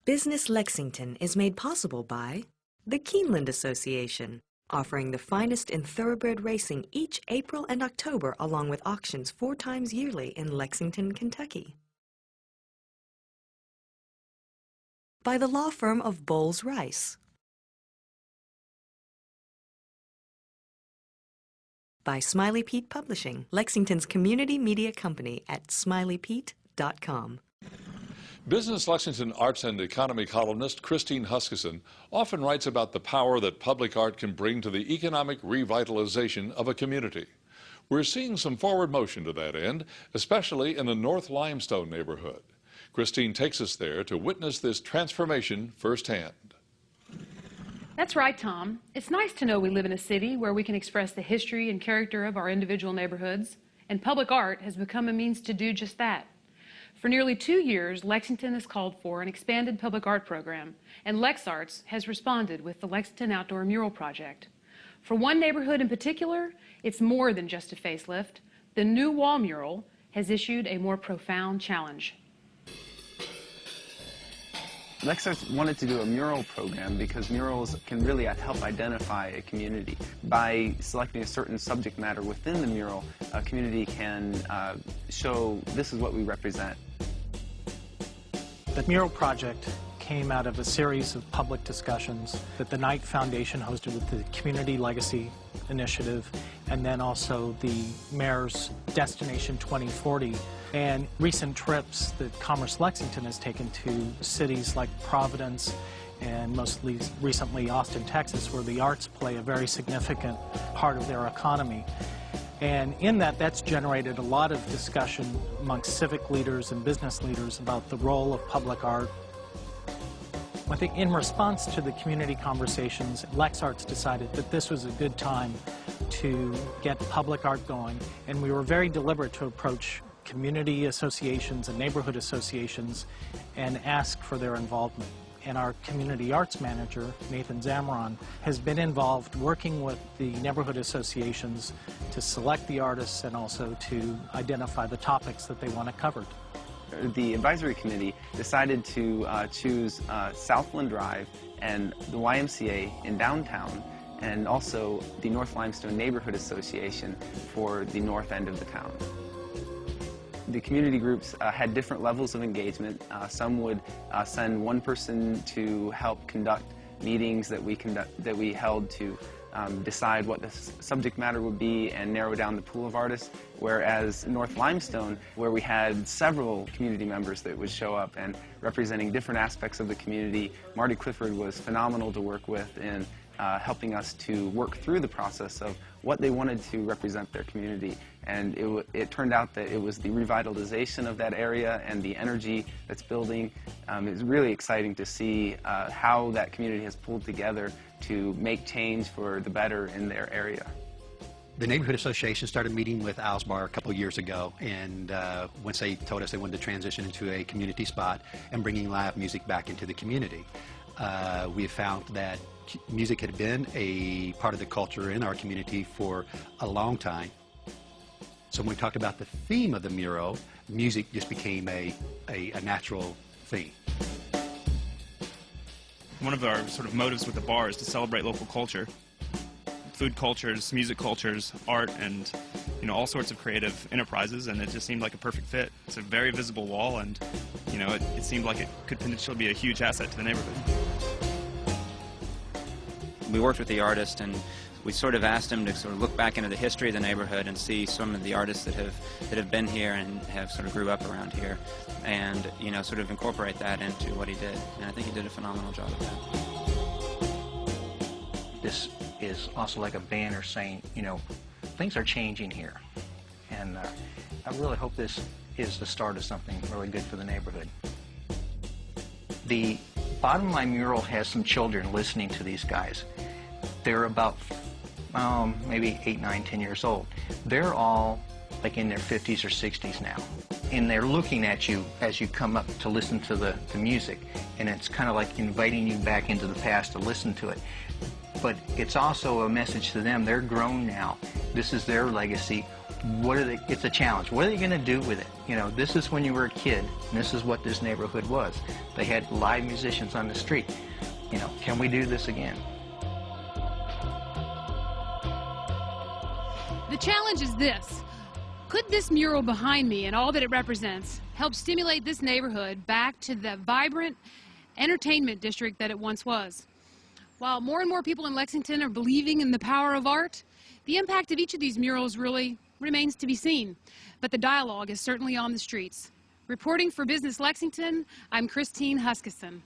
Business Lexington is made possible by the Keeneland Association, offering the finest in thoroughbred racing each April and October, along with auctions 4 times yearly in Lexington, Kentucky. By the law firm of Bowles Rice. By Smiley Pete Publishing, Lexington's community media company at smileypete.com. Business Lexington arts and economy columnist Christine Huskisson often writes about the power that public art can bring to the economic revitalization of a community. We're seeing some forward motion to that end, especially in the North Limestone neighborhood. Christine takes us there to witness this transformation firsthand. That's right, Tom. It's nice to know we live in a city where we can express the history and character of our individual neighborhoods, and public art has become a means to do just that. For nearly 2 years, Lexington has called for an expanded public art program, and LexArts has responded with the Lexington Outdoor Mural Project. For one neighborhood in particular, it's more than just a facelift. The new wall mural has issued a more profound challenge. LexArts wanted to do a mural program because murals can really help identify a community. By selecting a certain subject matter within the mural, a community can show this is what we represent. The mural project came out of a series of public discussions that the Knight Foundation hosted with the Community Legacy Initiative, and then also the Mayor's Destination 2040, and recent trips that Commerce Lexington has taken to cities like Providence and most recently Austin, Texas, where the arts play a very significant part of their economy. And in that's generated a lot of discussion amongst civic leaders and business leaders about the role of public art. I think in response to the community conversations, LexArts decided that this was a good time to get public art going, and we were very deliberate to approach community associations and neighborhood associations and ask for their involvement. And our community arts manager, Nathan Zamron, has been involved working with the neighborhood associations to select the artists and also to identify the topics that they want it covered. The advisory committee decided to choose Southland Drive and the YMCA in downtown, and also the North Limestone Neighborhood Association for the north end of the town. The community groups had different levels of engagement. Some would send one person to help conduct meetings that we held to decide what the subject matter would be and narrow down the pool of artists, whereas North Limestone, where we had several community members that would show up and representing different aspects of the community, Marty Clifford was phenomenal to work with in helping us to work through the process of what they wanted to represent their community. And it turned out that it was the revitalization of that area and the energy that's building. It's really exciting to see how that community has pulled together to make change for the better in their area. The neighborhood association started meeting with Alsbar a couple of years ago, and once they told us they wanted to transition into a community spot and bringing live music back into the community, we have found that music had been a part of the culture in our community for a long time. So when we talked about the theme of the mural, music just became a natural theme. One of our sort of motives with the bar is to celebrate local culture. Food cultures, music cultures, art, and all sorts of creative enterprises, and it just seemed like a perfect fit. It's a very visible wall, and it seemed like it could potentially be a huge asset to the neighborhood. We worked with the artist, and we sort of asked him to sort of look back into the history of the neighborhood and see some of the artists that have been here and have sort of grew up around here, and sort of incorporate that into what he did. And I think he did a phenomenal job of that. This is also like a banner saying, things are changing here, and I really hope this is the start of something really good for the neighborhood. The bottom of my mural has some children listening to these guys. They're about maybe 8, 9, 10 years old. They're all like in their 50s or 60s now, and they're looking at you as you come up to listen to the music, and it's kind of like inviting you back into the past to listen to it. But it's also a message to them. They're grown now. This is their legacy. It's a challenge. What are they going to do with it? You know, this is when you were a kid, and this is what this neighborhood was. They had live musicians on the street. You know, can we do this again? The challenge is this. Could this mural behind me and all that it represents help stimulate this neighborhood back to the vibrant entertainment district that it once was? While more and more people in Lexington are believing in the power of art, the impact of each of these murals really remains to be seen. But the dialogue is certainly on the streets. Reporting for Business Lexington, I'm Christine Huskisson.